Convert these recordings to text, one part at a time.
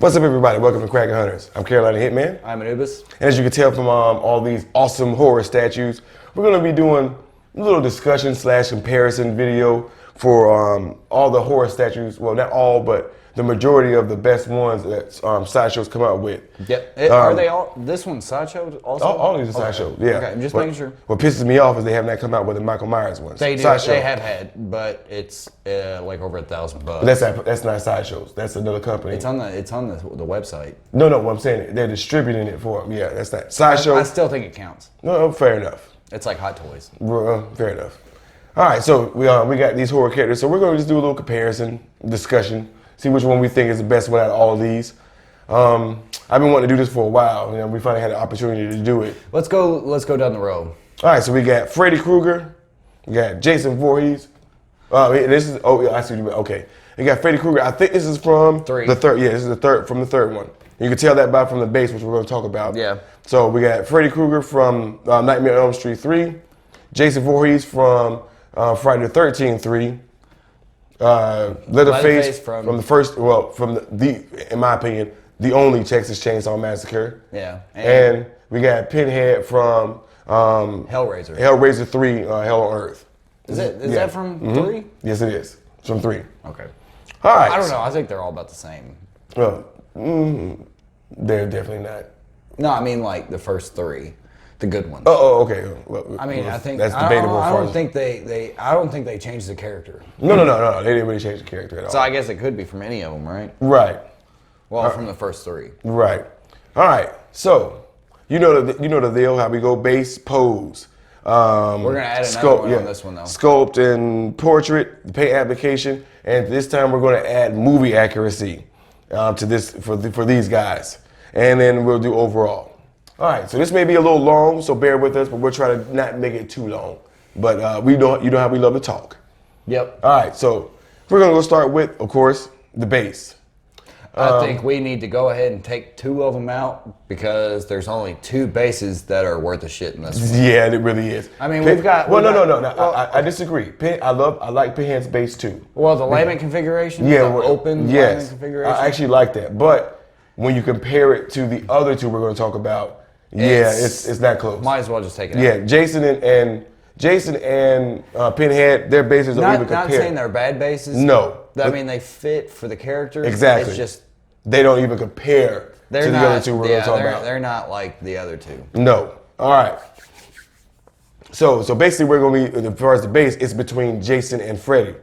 What's up, everybody? Welcome to Kraken Hunters. I'm Carolina Hitman. I'm Anubis. And as you can tell from all these awesome horror statues, we're going to be doing a little discussion / comparison video for all the horror statues. Well, not all, but the majority of the best ones that Sideshow's come out with. Yep. Are they all? This one's Sideshow also? All these are Sideshow, yeah. Okay, I'm just making sure. What pisses me off is they have not come out with the Michael Myers ones. They do. Sideshow. They have had, but it's like over $1,000. But that's not Sideshow's. That's another company. It's on the website. No, what I'm saying, they're distributing it for them. Yeah, that's not Sideshow. I still think it counts. No, fair enough. It's like Hot Toys. Fair enough. All right, so we got these horror characters. So we're going to just do a little comparison, discussion, see which one we think is the best one out of all of these. I've been wanting to do this for a while. You know, we finally had the opportunity to do it. Let's go down the road. All right, so we got Freddy Krueger, we got Jason Voorhees. I see what you mean. Okay, you got Freddy Krueger. I think this is from the third. Yeah, this is from the third one. You can tell that from the base, which we're going to talk about. Yeah. So we got Freddy Krueger from Nightmare on Elm Street 3, Jason Voorhees from Friday the 13th 3, Leatherface from the first, from the in my opinion, the only Texas Chainsaw Massacre. Yeah. And we got Pinhead from Hellraiser. Hellraiser 3, Hell on Earth. Is that from 3? Yes, it is. It's from 3. Okay. All right. I don't know. I think they're all about the same. Well, they're definitely not. No, I mean like the first 3. The good ones. Oh, okay. Well, I mean, I think that's debatable. I don't think they changed the character. No. They didn't really change the character at all. So I guess it could be from any of them, right? Right. Well, from the first 3. Right. All right. So you know the deal. How we go: base, pose. We're gonna add another one on this one though. Sculpt and portrait, the paint application, and this time we're going to add movie accuracy to this for these guys, and then we'll do overall. All right, so this may be a little long, so bear with us, but we're trying to not make it too long. But you know how we love to talk. Yep. All right, so we're gonna go start with, of course, the base. I think we need to go ahead and take 2 of them out because there's only 2 bases that are worth a shit in this one. Yeah, it really is. I mean, we've got. No. I disagree. I like Pinhead's base too. Well, the layman configuration. Yeah, the open layman configuration. I actually like that, but when you compare it to the other 2 we're going to talk about. Yeah, it's not close. Might as well just take it out. Yeah, Jason and Pinhead, their bases don't even compare. Not saying they're bad bases. No. I mean, they fit for the characters. Exactly. It's just they don't even compare to the other 2 we're going to talk about. They're not like the other 2. No. All right. So basically we're going to be, as far as the base, it's between Jason and Freddy.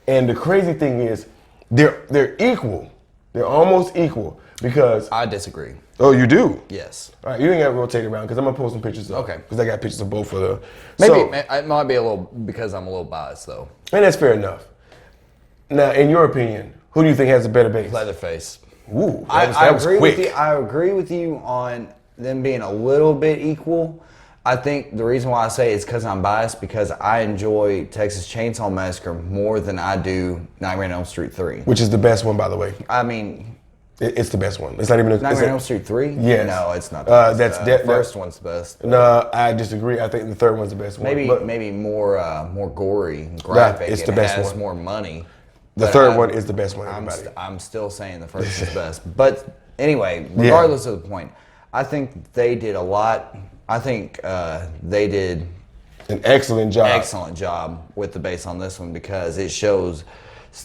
And the crazy thing is they're equal. They're almost equal because... I disagree. Oh, you do? Yes. All right, you ain't got to rotate around because I'm going to post some pictures up. Okay. Because I got pictures of both of them. Maybe it might be a little, because I'm a little biased though. And that's fair enough. Now, in your opinion, who do you think has a better base? Leatherface. Ooh, I was agree quick. with you. I agree with you on them being a little bit equal. I think the reason why I say it's because I'm biased because I enjoy Texas Chainsaw Massacre more than I do Nightmare on Elm Street 3. Which is the best one, by the way. I mean... It's the best one. It's not even a... Nightmare on Elm Street 3? Yes. No, it's not the best. The first one's the best. No, I disagree. I think the third one's the best one. Maybe more gory and graphic. It's the best has one. more money. The third one is the best one, everybody. I'm still saying the first is best. But anyway, regardless of the point, I think they did a lot. I think they did an excellent job with the base on this one because it shows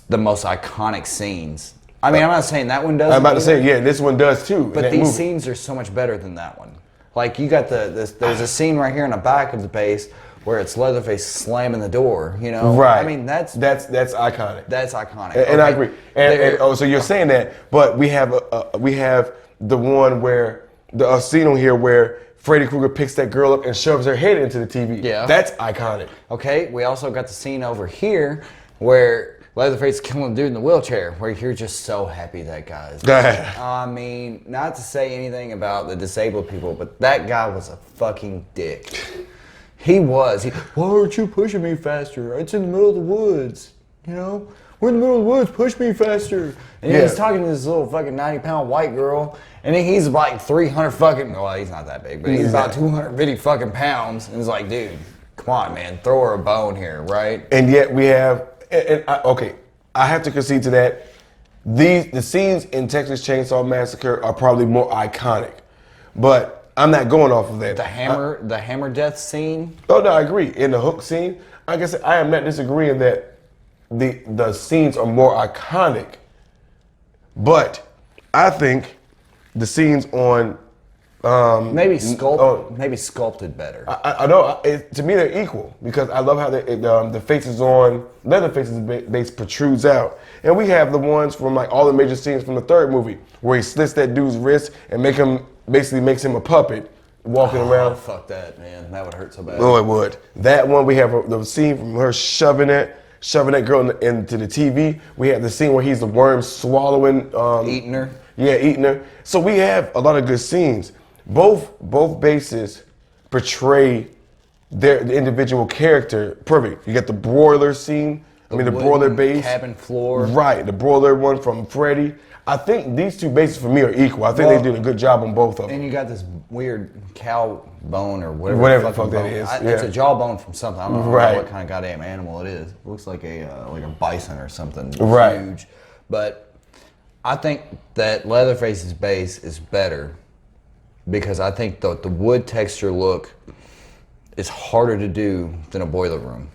the most iconic scenes. I mean, I'm not saying that one doesn't. I'm about to say, yeah, this one does too. But these scenes are so much better than that one. Like you got there's a scene right here in the back of the base where it's Leatherface slamming the door, you know? Right. I mean, that's iconic. That's iconic. And I agree. And so you're saying that, but we have the one where the scene on here where Freddy Krueger picks that girl up and shoves her head into the TV. Yeah. That's iconic. Okay, we also got the scene over here where Leatherface is killing the dude in the wheelchair, where you're just so happy that guy's. I mean, not to say anything about the disabled people, but that guy was a fucking dick. He was. Why aren't you pushing me faster? It's in the middle of the woods. You know? We're in the middle of the woods. Push me faster. And he's talking to this little fucking 90-pound white girl, and then he's like 300 fucking, well, he's not that big, but he's about 250 fucking pounds. And he's like, dude, come on, man, throw her a bone here, right? And yet we have, okay, I have to concede to that. the scenes in Texas Chainsaw Massacre are probably more iconic, but I'm not going off of that. The hammer death scene. Oh no, I agree. In the hook scene, like I said, I am not disagreeing that the scenes are more iconic, but I think the scenes on maybe sculpted better. I know. To me, they're equal because I love how the faces on Leatherface's base protrudes out, and we have the ones from like all the major scenes from the third movie where he slits that dude's wrist and makes him a puppet walking around. Fuck that, man. That would hurt so bad. Oh, it would. That one we have the scene from her shoving that girl into the TV. We have the scene where he's the worm swallowing, eating her. Yeah, eating her. So we have a lot of good scenes. Both bases portray the individual character perfect. You got the broiler scene. The broiler base. Cabin floor. Right, the broiler one from Freddy. I think these two bases for me are equal. I think they did a good job on both of them. And you got this weird cow bone or whatever the fuck that is. It's a jawbone from something. I don't know what kind of goddamn animal it is. It looks like a bison or something. Right. Huge. But I think that Leatherface's base is better because I think the wood texture look is harder to do than a boiler room.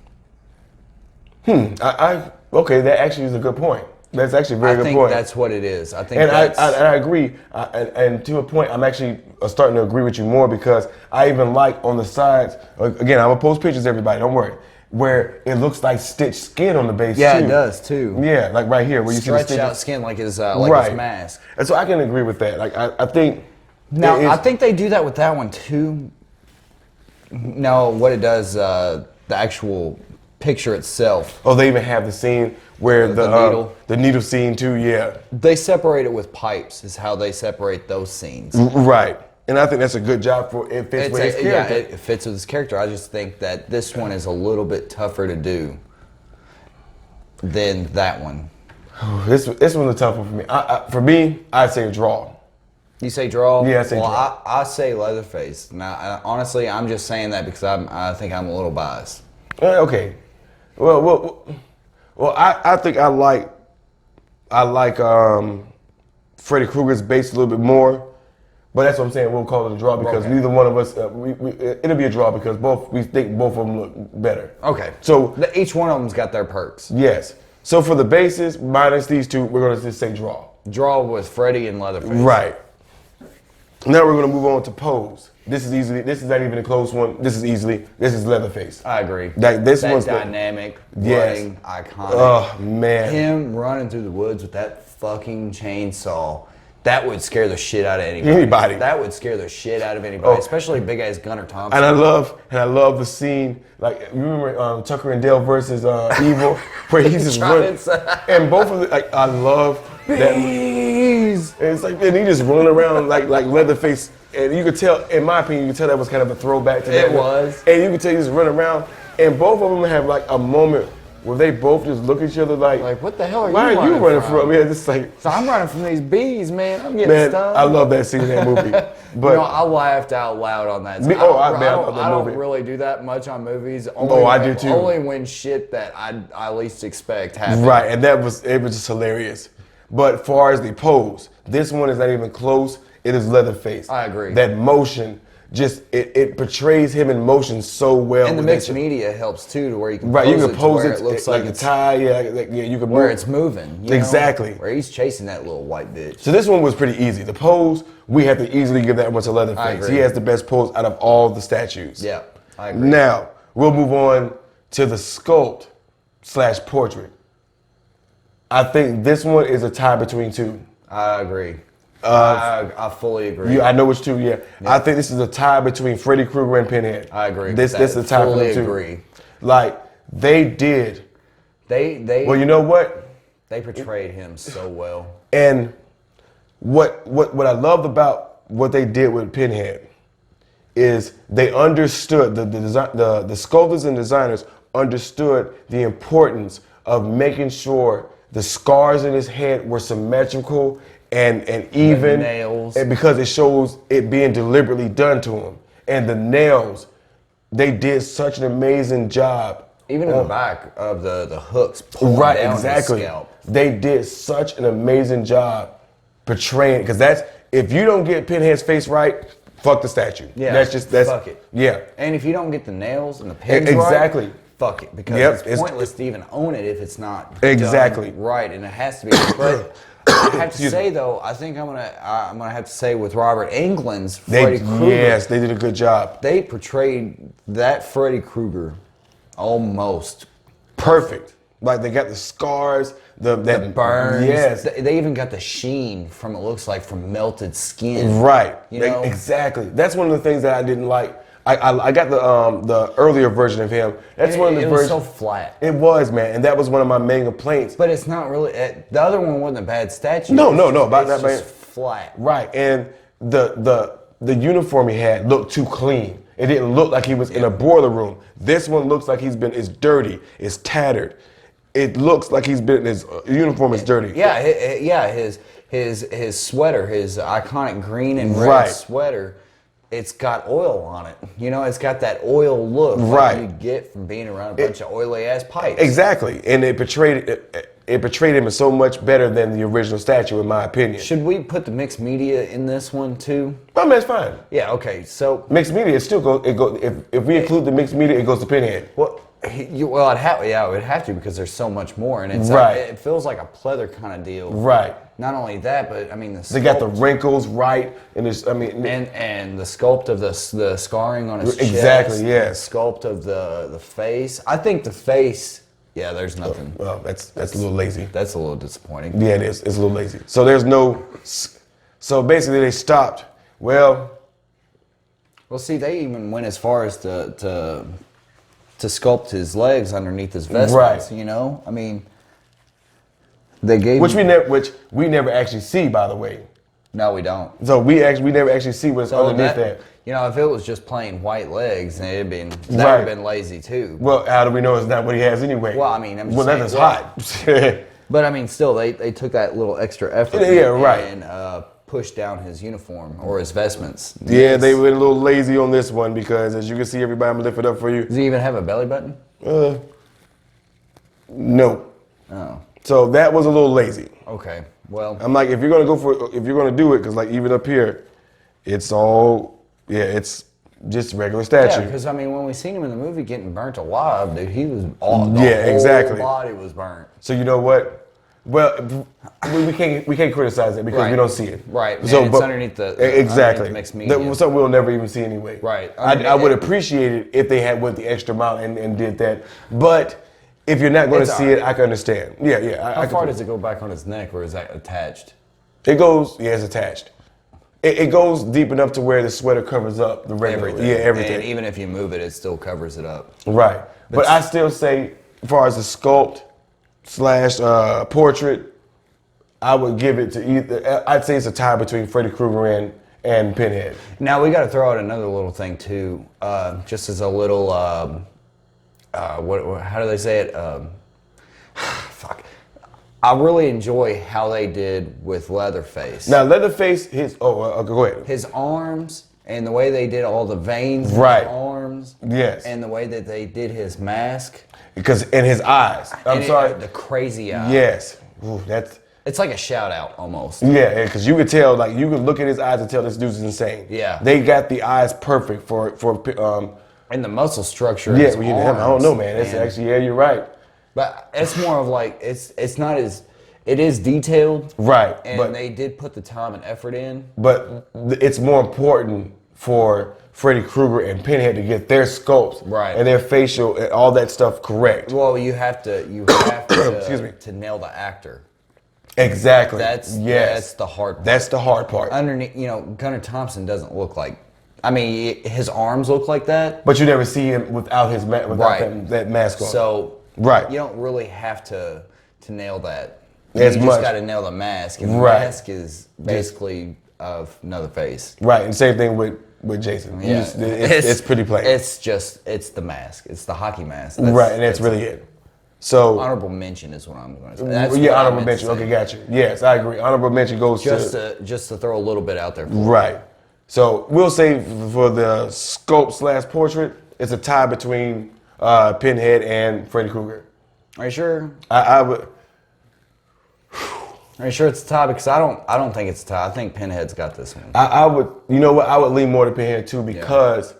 Okay, that actually is a good point. That's actually a very good point. I think that's what it is. I think I agree. And to a point, I'm actually starting to agree with you more because I even like on the sides, again, I'm going to post pictures, everybody, don't worry, where it looks like stitched skin on the base, too. Yeah, it does, too. Yeah, like right here, where you see the stretched out skin like his mask. And so I can agree with that. Like, I think... Now, I think they do that with that one, too. No, what it does, the actual picture itself. Oh, they even have the scene where the needle scene too, yeah. They separate it with pipes is how they separate those scenes. Right. And I think that's a good job for it fits with his character. Yeah, it fits with his character. I just think that this one is a little bit tougher to do than that one. This one's a tough one for me. For me, I'd say a draw. You say draw? Yeah, I say draw. I say Leatherface. Now, honestly, I'm just saying that because I think I'm a little biased. Okay. Well, I think I like Freddy Krueger's base a little bit more, but that's what I'm saying. We'll call it a draw because neither one of us. It'll be a draw because we think both of them look better. Okay. So each one of them's got their perks. Yes. So for the bases minus these two, we're gonna just say draw. Draw with Freddy and Leatherface. Right. Now we're gonna move on to pose. This is not even a close one. This is Leatherface. I agree. This one's dynamic, running, iconic. Oh man. Him running through the woods with that fucking chainsaw. That would scare the shit out of anybody. That would scare the shit out of anybody, especially big ass Gunnar Thompson. And I love the scene. Like you remember Tucker and Dale versus Evil, where he's just running. And both of them, like I love that. It's like and he just running around like Leatherface. And you could tell, in my opinion, you could tell that was kind of a throwback to that. It was. And you could tell he just running around. And both of them have like a moment where they both just look at each other like what the hell are why you are you running from? Yeah, just like. So I'm running from these bees, man. I'm getting stung. I love that scene in that movie. But I laughed out loud on that. So I don't really do that much on movies. I do too. Only when shit that I least expect happens. Right, and it was just hilarious. But as far as the pose, this one is not even close. It is Leatherface. I agree. That motion, just it portrays him in motion so well. And the mixed media helps too, to where you can pose it looks like a tie. You can where it's moving. Exactly. Where he's chasing that little white bitch. So this one was pretty easy. The pose, we have to easily give that one to Leatherface. He has the best pose out of all the statues. Yeah, I agree. Now we'll move on to the sculpt / portrait. I think this one is a tie between two. I agree. I fully agree. I know which two, yeah. I think this is a tie between Freddy Krueger and Pinhead. I agree. This is a tie for them two. Agree. Like, they did. Well, you know what? They portrayed him so well. And what I loved about what they did with Pinhead is they understood, the sculptors and designers understood the importance of making sure the scars in his head were symmetrical and even, the nails. And because it shows it being deliberately done to him. And the nails, they did such an amazing job Even in the back of the hooks pulling Right, down exactly. his scalp. They did such an amazing job portraying, because that's, if you don't get Pinhead's face right, fuck the statue. Yeah, that's fuck it. Yeah. And if you don't get the nails and the pins Exactly. right, fuck it, because Yep, it's pointless to even own it if it's not Exactly. done right, and it has to be. But I have to say though, I think I'm gonna have to say with Robert Englund's Freddy Krueger, Yes, they did a good job. they portrayed that Freddy Krueger almost Perfect. Like they got the scars, the burns. Yes. They even got the sheen from, it looks like, from melted skin. Right. You know? Exactly. That's one of the things that I didn't like. I got the earlier version of him. That's one of the it versions. was so flat. It was, man, and that was one of my main complaints. But it's not really. The other one wasn't a bad statue. No. It's That, just man. flat. Right, and the uniform he had looked too clean. It didn't look like he was in a boiler room. This one looks like it's dirty, it's tattered. It looks like his uniform is dirty. Yeah, his sweater, his iconic green and red Right. sweater, it's got oil on it. You know, it's got that oil look Right. like you get from being around a bunch of oily ass pipes. Exactly, and it portrayed him as so much better than the original statue, in my opinion. Should we put the mixed media in this one too? I mean, it's fine. Yeah. Okay. So, Mixed media, it still goes. If we include the mixed media, it goes to Pinhead. well, it would have to, because there's so much more, and it's Right. it feels like a pleather kind of deal. Right. Not only that, but I mean They got the sculpt wrinkles right, and it's. I mean, and the sculpt of the scarring on his chest. Exactly, yes. The sculpt of the face. I think the face. Yeah, there's nothing. well, that's a little lazy. That's a little disappointing. Yeah, it is. It's a little lazy. So there's no. So basically, they stopped. Well, See, they even went as far as to sculpt his legs underneath his vestments. Right. You know, I mean, they gave. which we never actually see, by the way. No, we don't. So we never actually see what's underneath that. You know, if it was just plain white legs, then it'd been that would Right. have been lazy too. Well, how do we know it's not what he has anyway? Well, I mean, I'm just well, saying, that's hot. But I mean, still, they took that little extra effort. Yeah, right. And pushed down his uniform or his vestments. Yeah, they went a little lazy on this one because, as you can see, everybody, I'm gonna lift it up for you. Does he even have a belly button? No. Oh, So that was a little lazy. okay. Well, I'm like, if you're gonna do it, because like even up here, it's just regular statue. yeah, because I mean, when we seen him in the movie getting burnt alive, dude, he was all the Yeah, whole exactly. body was burnt. So you know what? Well, we can't criticize it because Right. we don't see it. Right. So, And it's underneath the exactly. underneath the mixed media. Something we'll never even see anyway. Right. I would appreciate it if they had went the extra mile and did that. But if you're not going to It's see alright. it, I can understand. Yeah. How far does it go back on his neck, or is that attached? It goes? Yeah, it's attached. It goes deep enough to where the sweater covers up the regular. Everything. Yeah, everything. And even if you move it, it still covers it up. Right. But I still say, as far as the sculpt / portrait, I would give it to either. I'd say it's a tie between Freddy Krueger and Pinhead. Now we got to throw out another little thing too, just as a little. What? How do they say it? Fuck. I really enjoy how they did with Leatherface. Now, Leatherface, go ahead. His arms and the way they did all the veins Right. in his arms. Yes. And the way that they did his mask. Because in his eyes. I'm And sorry. the crazy eye. Yes. Ooh, that's. It's like a shout out almost. Yeah, because you could tell, like, you could look at his eyes and tell this dude's insane. Yeah. They got the eyes perfect for And the muscle structure. yeah, of his I don't arms, know, man. It's actually, yeah, you're right. But it's more of like it's not as it is detailed. Right. And but they did put the time and effort in. But it's more important for Freddy Krueger and Pinhead to get their sculpts Right. and their facial and all that stuff correct. Well, you have to Excuse me. to nail the actor. Exactly. That's the hard part. That's the hard part. Underneath, Gunnar Thompson doesn't look like. I mean, his arms look like that. But you never see him without Right. that mask on. So Right. you don't really have to nail that. As you much. just got to nail the mask, and the Right. mask is basically of another face. Right, and same thing with Jason. Yeah, It's pretty plain. It's the mask. It's the hockey mask. Right, and that's really it. So Honorable mention is what I'm going to say. That's yeah, what I honorable meant to mention. say. Okay, got you. Yes, I agree. Honorable mention goes Just to to throw a little bit out there. For right. So we'll say for the sculpt / portrait, it's a tie between Pinhead and Freddy Krueger. Are you sure? I would. Are you sure it's a tie? Because I don't think it's a tie. I think Pinhead's got this one. I would. You know what? I would lean more to Pinhead too because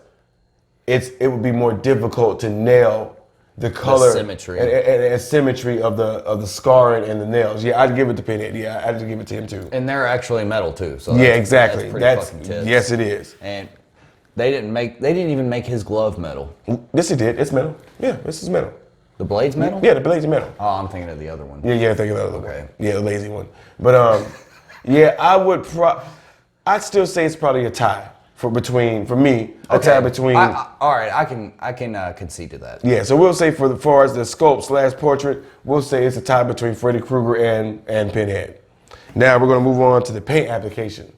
it would be more difficult to nail the color, the symmetry, and symmetry of the scarring and the nails. Yeah, I'd give it to Pinhead. Yeah, I'd give it to him too. And they're actually metal too. So yeah, exactly. That's pretty fucking tight. Yes, it is. And they didn't even make his glove metal. Yes, it did. It's metal. Yeah, this is metal. The blade's metal? Yeah, the blade's metal. Oh, I'm thinking of the other one. Yeah, thinking of the other one. Okay. Yeah, the lazy one. But yeah, I'd still say it's probably a tie for me. A tie between. All right, I can concede to that. Yeah, so we'll say for as far as the sculpt / portrait, we'll say it's a tie between Freddy Krueger and Pinhead. Now we're gonna move on to the paint application.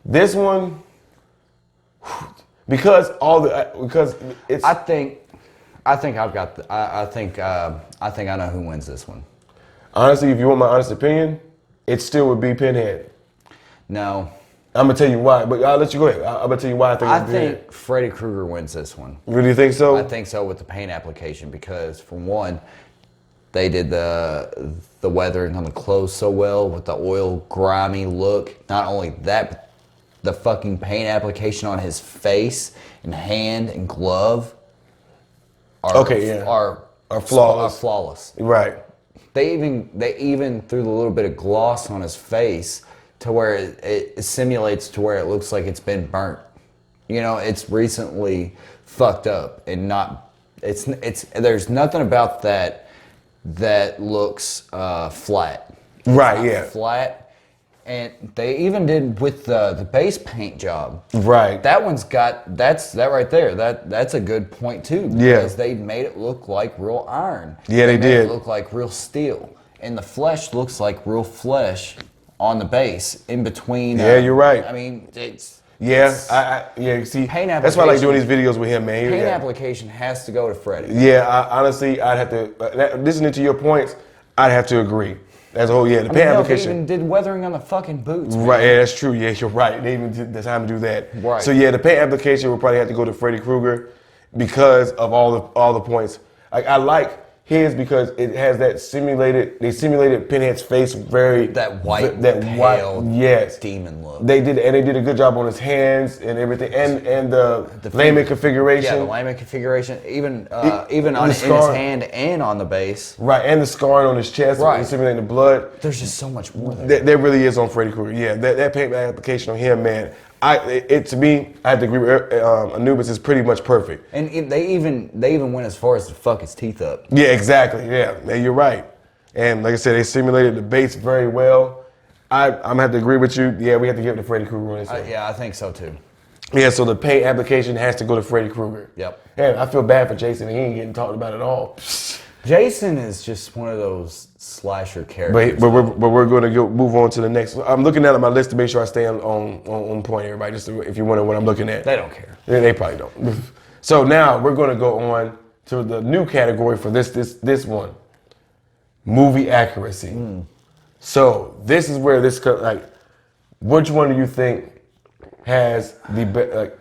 This one, because it's. I think I've got. I think I know who wins this one. Honestly, if you want my honest opinion, it still would be Pinhead. No. I'm gonna tell you why, but I'll let you go ahead. I'm gonna tell you why I think Freddy Krueger wins this one. Really think so? I think so with the paint application because, for one, they did the weathering on the clothes so well with the oil grimy look. Not only that, but the fucking paint application on his face and hand and glove are flawless. Flawless. Right. They even threw the little bit of gloss on his face to where it simulates to where it looks like it's been burnt. You know, it's recently fucked up and not. It's there's nothing about that looks flat. Right. Yeah. Flat. And they even did with the base paint job. Right. That one's got that right there. That's a good point too. Because they made it look like real iron. Yeah, they did. It look like real steel, and the flesh looks like real flesh on the base in between. Yeah, you're right. I mean, it's. Yeah, you see, paint that's why I like doing these videos with him, man. Paint application has to go to Freddy. Yeah, honestly, I'd have to listening to your points. I'd have to agree. As a whole, the paint application. They even did weathering on the fucking boots. Man. Right, yeah, that's true. Yeah, you're right. They even took the time to do that. Right. So yeah, the paint application would probably have to go to Freddy Krueger because of all the points. I like his because it has that simulated. They simulated Pinhead's face very white yes, demon look. They did a good job on his hands and everything, and the layman configuration. Yeah, the layman configuration, even on his hand and on the base. Right, and the scarring on his chest, right, simulating the blood. There's just so much more there. There really is on Freddy Krueger. Yeah, that paint application on him, man. To me, I have to agree with Anubis is pretty much perfect. And they even went as far as to fuck his teeth up. Yeah, exactly. Yeah, you're right. And like I said, they simulated the base very well. I'm gonna have to agree with you. Yeah, we have to give it to Freddy Krueger on this one. Yeah, I think so too. Yeah, so the paint application has to go to Freddy Krueger. Yep. Yeah, I feel bad for Jason. He ain't getting talked about at all. Jason is just one of those slasher characters. But we're going to move on to the next. I'm looking at my list to make sure I stay on point, everybody. Just if you wonder what I'm looking at. They don't care. They probably don't. So now we're going to go on to the new category for this one, movie accuracy. So this is where which one do you think has the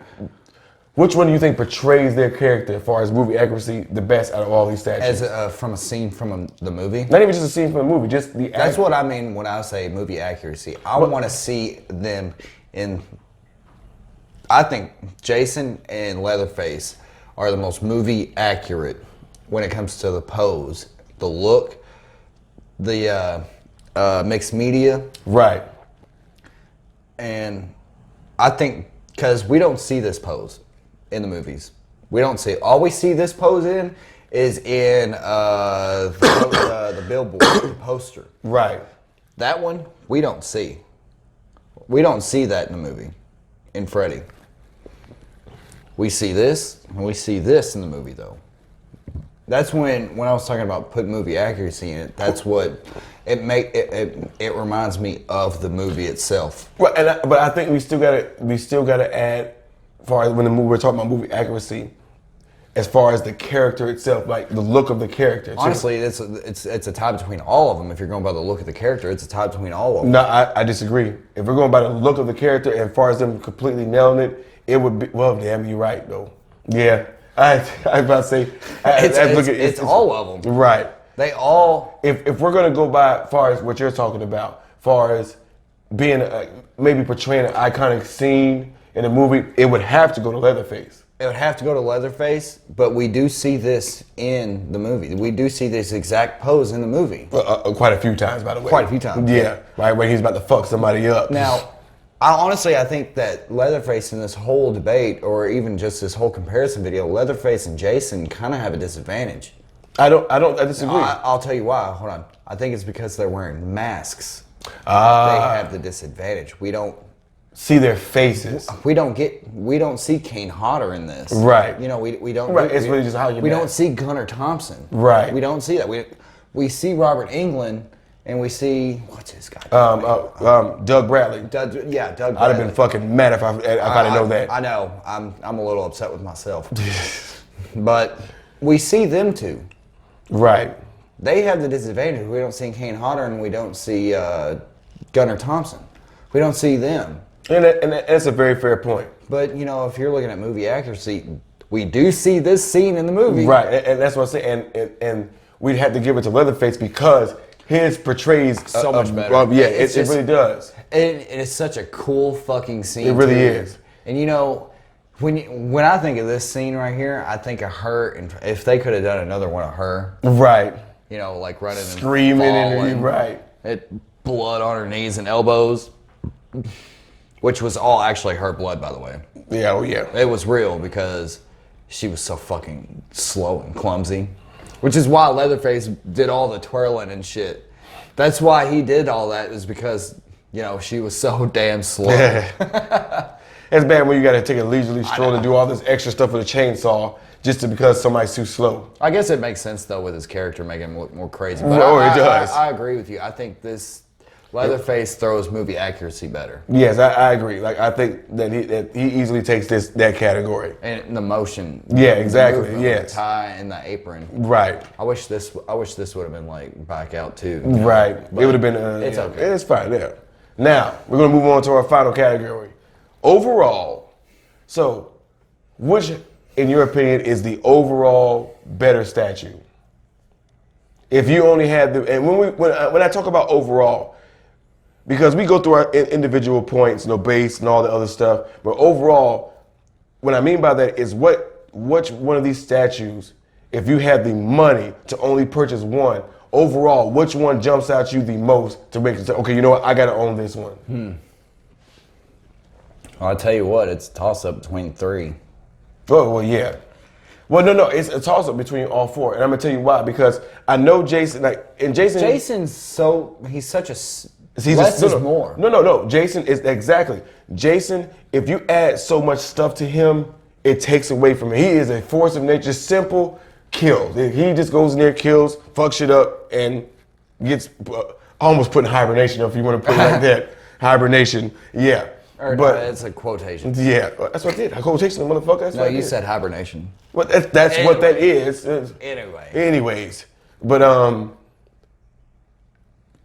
which one do you think portrays their character as far as movie accuracy the best out of all these statues? As from a scene from the movie? Not even just a scene from the movie, just the. That's what I mean when I say movie accuracy. I want to see them in. I think Jason and Leatherface are the most movie accurate when it comes to the pose, the look, the mixed media. Right. And I think because we don't see this pose in the movies. We don't see it. All we see this pose in is in the billboard, the poster. Right. That one, we don't see. We don't see that in the movie, in Freddy. We see this, and we see this in the movie, though. That's when I was talking about putting movie accuracy in it, that's what it reminds me of the movie itself. Well, but I think we still gotta add, as far as when we're talking about movie accuracy, as far as the character itself, like the look of the character. Honestly, it's a tie between all of them. If you're going by the look of the character, it's a tie between all of them. No, I disagree. If we're going by the look of the character, and as far as them completely nailing it, it would be, well, damn, you're right, though. Yeah. I was about to say, it's all of them. Right. They all. If we're gonna go by far as what you're talking about, far as being maybe portraying an iconic scene in a movie, it would have to go to Leatherface. It would have to go to Leatherface, but we do see this in the movie. We do see this exact pose in the movie. Quite a few times, by the way. Quite a few times. Yeah, right when he's about to fuck somebody up. Now, I think that Leatherface in this whole debate, or even just this whole comparison video, Leatherface and Jason kind of have a disadvantage. I disagree. I'll tell you why. Hold on. I think it's because they're wearing masks. They have the disadvantage. We don't see their faces. We don't see Kane Hodder in this. Right. You know, we don't. Right. It's really just how you. We don't see Gunnar Thompson. Right. We don't see that. We see Robert Englund, and we see what's his guy? Doug Bradley. Doug Bradley. I'd have been fucking mad if I didn't know that. I know. I'm a little upset with myself. But we see them two. Right. They have the disadvantage. We don't see Kane Hodder, and we don't see Gunnar Thompson. We don't see them. And that's a very fair point. But, you know, if you're looking at movie accuracy, we do see this scene in the movie. Right, and that's what I'm saying. And we'd have to give it to Leatherface because his portrays so much better. It really does. It is such a cool fucking scene. It really is. And, you know, when I think of this scene right here, I think of her. And if they could have done another one of her. Right. You know, like running and screaming falling, and right. Blood on her knees and elbows. Which was all actually her blood, by the way. Yeah, oh yeah. It was real because she was so fucking slow and clumsy. Which is why Leatherface did all the twirling and shit. That's why he did all that, is because, you know, she was so damn slow. It's bad when you got to take a leisurely stroll to do all this extra stuff with a chainsaw just because somebody's too slow. I guess it makes sense, though, with his character making him look more crazy. But it does. I agree with you. I think this Leatherface throws movie accuracy better. Yes, I agree. Like, I think that he easily takes that category. And the motion. Yeah, exactly. Yes. The tie and the apron. Right. I wish this would have been like back out too. Right. It would have been. It's okay. It's fine. Yeah. Now we're gonna move on to our final category. Overall. So, which, in your opinion, is the overall better statue? If you only had and when I talk about overall, because we go through our individual points, base and all the other stuff, but overall, what I mean by that is which one of these statues, if you had the money to only purchase one, overall, which one jumps out you the most to make you say, okay, you know what, I gotta own this one? I'll tell you what, it's a toss-up between three. Oh, well, yeah. Well, no, it's a toss-up between all four, and I'm gonna tell you why. Because I know Jason, Jason's he's such a less is more. No. Jason is exactly. Jason, if you add so much stuff to him, it takes away from him. He is a force of nature, simple, kills. He just goes in there, kills, fucks shit up, and gets almost put in hibernation, if you want to put it like that. Hibernation, yeah. But it's a quotation. Yeah, that's what I did. A quotation, motherfucker. That's what I did. Said hibernation. Well, that's anyway. What that is. Anyways, but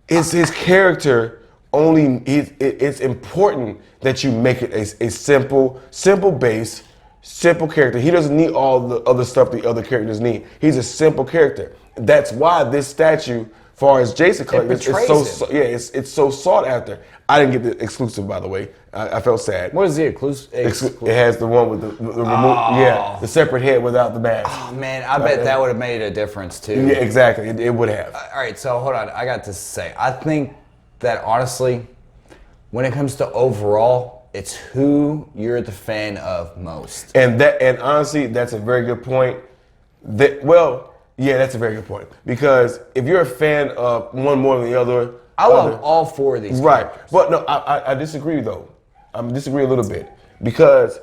it's his character. It's important that you make it a simple base, simple character. He doesn't need all the other stuff the other characters need. He's a simple character. That's why this statue, far as Jason Collectibles, it's so sought after. I didn't get the exclusive, by the way. I felt sad. What is the exclusive? It has the one with the remote, the separate head without the mask. Oh man, I bet that would have made a difference too. Yeah, exactly. It would have. All right, so hold on. I got to say, I think that honestly, when it comes to overall, it's who you're the fan of most. And honestly, that's a very good point. That's a very good point. Because if you're a fan of one more than the other, I love all four of these. Right. But no, I disagree though. I disagree a little bit. Because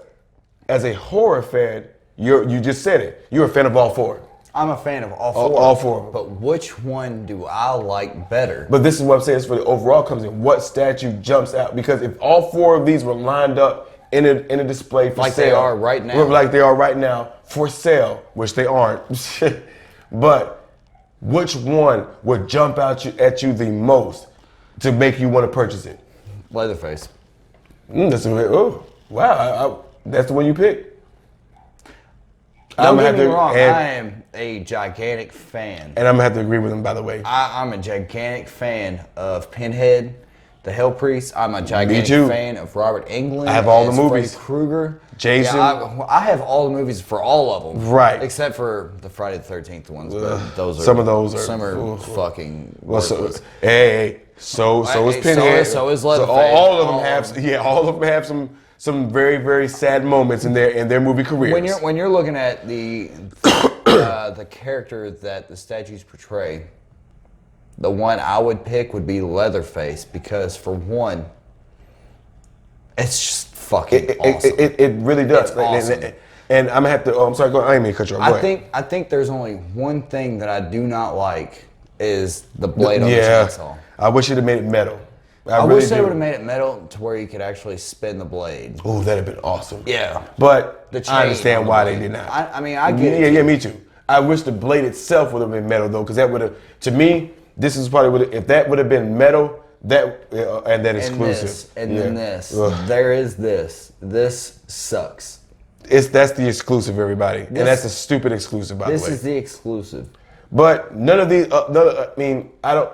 as a horror fan, you just said it. You're a fan of all four. I'm a fan of all four. All four. But which one do I like better? But this is what I'm saying. It's for the overall comes in. What statue jumps out? Because if all four of these were lined up in a display for like sale, they are right now. Like they are right now for sale, which they aren't. But which one would jump out at you the most to make you want to purchase it? Leatherface. Wow. That's the one you picked? Don't get me wrong, I am a gigantic fan. And I'm gonna have to agree with him, by the way. I'm a gigantic fan of Pinhead, the Hell Priest. I'm a gigantic fan of Robert Englund. I have all the movies. Freddy Krueger. Jason. Yeah, I have all the movies for all of them. Right. Except for the Friday the 13th ones. But those are some of those are some are fucking. Well, so is Pinhead. So is Leatherface. All of them have some very, very sad moments in their movie careers. When you're looking at the character that the statues portray, the one I would pick would be Leatherface, because for one, it's just fucking awesome. It really does. It's awesome. And I'm gonna have to. Oh, I'm sorry. I didn't mean to cut you off. I think there's only one thing that I do not like is the blade on the chainsaw. I wish it had made it metal. I wish they would have made it metal to where you could actually spin the blade. Oh, that'd have been awesome. Yeah. But I understand why they did not. I mean, I get it. Yeah, me too. I wish the blade itself would have been metal though, because that would have, to me, this is probably if that would have been metal, and that exclusive. Then this. Ugh. There is this. This sucks. That's the exclusive, everybody, and that's a stupid exclusive, by the way. This is the exclusive. But none of these. I mean, I don't.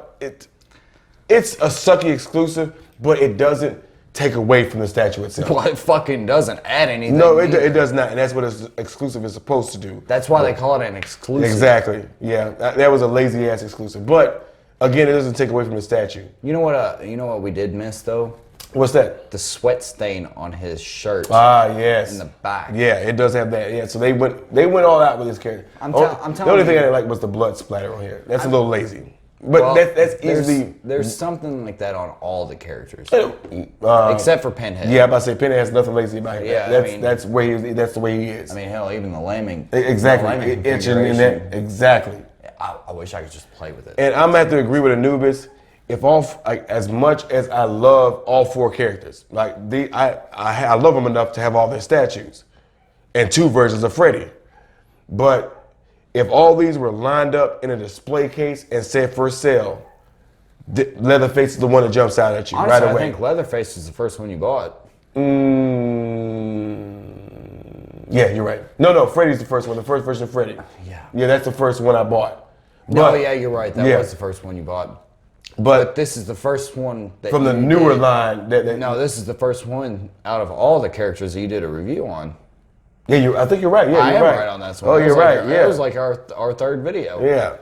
It's a sucky exclusive, but it doesn't take away from the statue itself. Well, it fucking doesn't add anything. No, it does not, and that's what an exclusive is supposed to do. That's why they call it an exclusive. Exactly. Yeah, that was a lazy ass exclusive, but again, it doesn't take away from the statue. You know what we did miss though? What's that? The sweat stain on his shirt. Yes. In the back. Yeah, it does have that. Yeah, so they went all out with this character. I'm telling you. The only thing I didn't like was the blood splatter on here. That's a little lazy. But that's easily. There's something like that on all the characters, except for Pinhead. Yeah, I'm about to say Pinhead has nothing lazy about him. Yeah, that's the way he is. I mean, hell, even the lambing. Exactly. Itching in that. Exactly. I wish I could just play with it. And I'm gonna have to agree with Anubis. If as much as I love all four characters, like I love them enough to have all their statues, and 2 versions of Freddy, but if all these were lined up in a display case and said for sale, Leatherface is the one that jumps out at you. Honestly, right away. I think Leatherface is the first one you bought. Yeah, you're right. No, Freddy's the first one. The first version of Freddy. Yeah, that's the first one I bought. Yeah, you're right. That was the first one you bought. But this is the first one that from the newer line. No, this is the first one out of all the characters that you did a review on. Yeah, I think you're right. Yeah, I am right on that one. Oh, you're right. Yeah, it was like our third video. Yeah.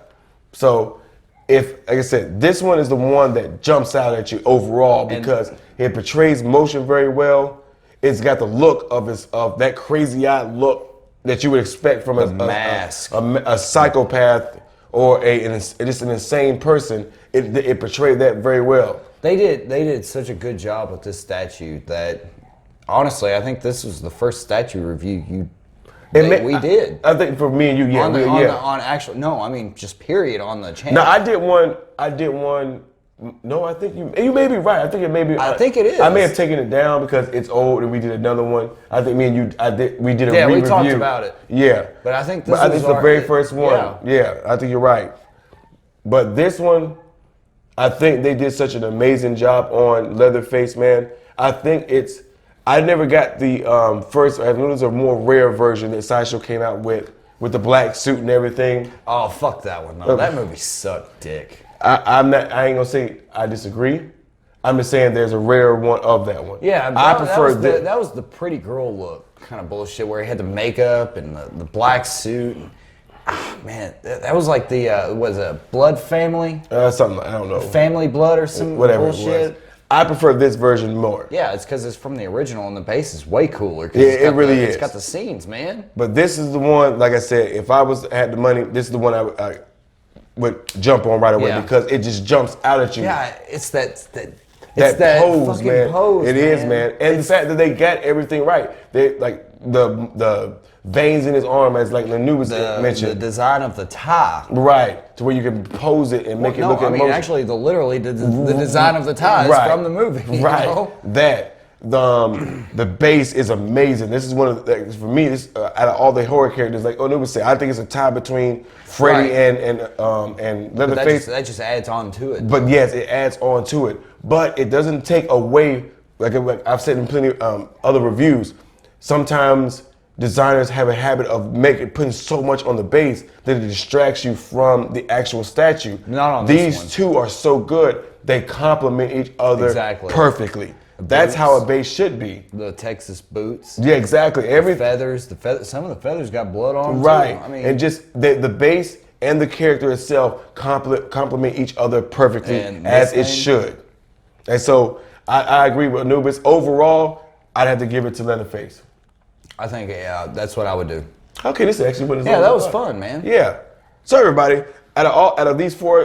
So, like I said, this one is the one that jumps out at you overall because it portrays motion very well. It's got the look of that crazy-eyed look that you would expect from a mask, a psychopath, or just an insane person. It portrayed that very well. They did such a good job with this statue that honestly, I think this was the first statue review we did. I think for me and you, just period on the channel. No, I did one. No, I think you may be right. I think it may be. I think it is. I may have taken it down because it's old and we did another one. I think me and you, we did a re-review. Yeah, we talked about it. Yeah. But I think this is the very first one. Yeah, I think you're right. But this one, I think they did such an amazing job on Leatherface, man. I think I never got the first, I know there's a more rare version that Sideshow came out with the black suit and everything. Oh, fuck that one, though. That movie sucked dick. I ain't gonna say I disagree. I'm just saying there's a rare one of that one. Yeah, I prefer that was the pretty girl look kind of bullshit where he had the makeup and the black suit. Man, that was like was it Blood Family? Something, I don't know. Family Blood or some whatever bullshit. It was. I prefer this version more. Yeah, it's because it's from the original and the base is way cooler. Yeah, it really is. It's got the scenes, man. But this is the one, like I said, if I had the money, this is the one I would jump on right away because it just jumps out at you. Yeah, it's that pose, man. Pose, it is, man. And the fact that they got everything right. They like the veins in his arm, as like Anubis mentioned. The design of the tie. Right, to where you can pose it and make it look emotional. Actually, literally the design of the tie is from the movie. Right, you know? That. The base is amazing. This is one of for me. This out of all the horror characters, like Anubis said, I think it's a tie between Freddy and Leatherface. That just adds on to it. But yes, it adds on to it. But it doesn't take away. Like I've said in plenty other reviews, sometimes designers have a habit of putting so much on the base that it distracts you from the actual statue. Not on These this one. two are so good, they complement each other perfectly. That's how a base should be. The Texas boots. Yeah, exactly. Feathers. Some of the feathers got blood on them Right. too. I mean, and just the base and the character itself complement each other perfectly as it should. And so I agree with Anubis. Overall, I'd have to give it to Leatherface. I think that's what I would do. Okay, this is actually what it's Yeah, all that was about. fun, man. Yeah. So everybody, out of these 4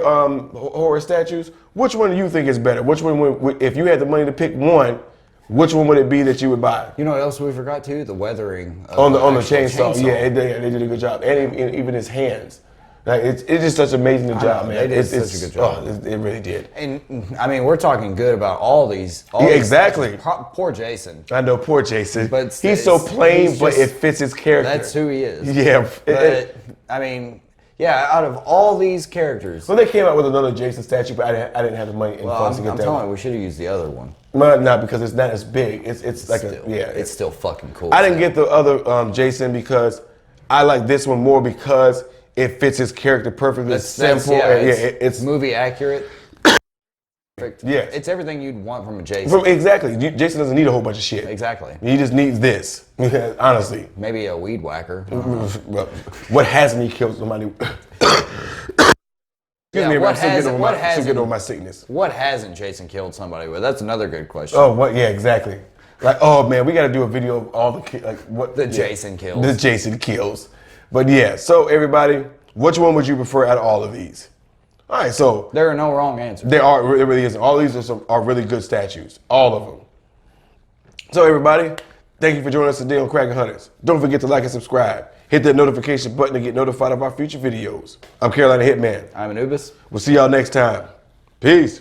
horror statues, which one do you think is better? Which one if you had the money to pick one, which one would it be that you would buy? You know what else we forgot too? The weathering On the chainsaw. Yeah, they did a good job, and even his hands. Like it's just such an amazing job, man. They did such a good job. Oh, it really did. And I mean, we're talking good about all these. Yeah, exactly. Poor Jason. I know, poor Jason. But he's so plain, he's but just- it fits his character. That's who he is. Yeah. But I mean, yeah. Out of all these characters, Well, they came out with another Jason statue, but I didn't have the money and funds to get I'm that telling one. you, we should have used the other one. Well, not because it's not as big. It's like Still, it's still fucking cool. I didn't get the other Jason because I like this one more because it fits his character perfectly. It's simple. It's movie accurate. Perfect. Yeah. It's everything you'd want from a Jason. Exactly. Jason doesn't need a whole bunch of shit. Exactly. He just needs this. Honestly. Maybe a weed whacker. Well, what hasn't he killed somebody? Excuse me, I'm still getting over my sickness. What hasn't Jason killed somebody with? That's another good question. Oh, what? Yeah, exactly. Like, oh man, we got to do a video of all the Jason kills. The Jason kills. But yeah, so everybody, which one would you prefer out of all of these? All right, so There are no wrong answers. there really isn't. All these are really good statues, all of them. So everybody, thank you for joining us today on Cracking Hunters. Don't forget to like and subscribe. Hit that notification button to get notified of our future videos. I'm Carolina Hitman. I'm Anubis. We'll see y'all next time. Peace.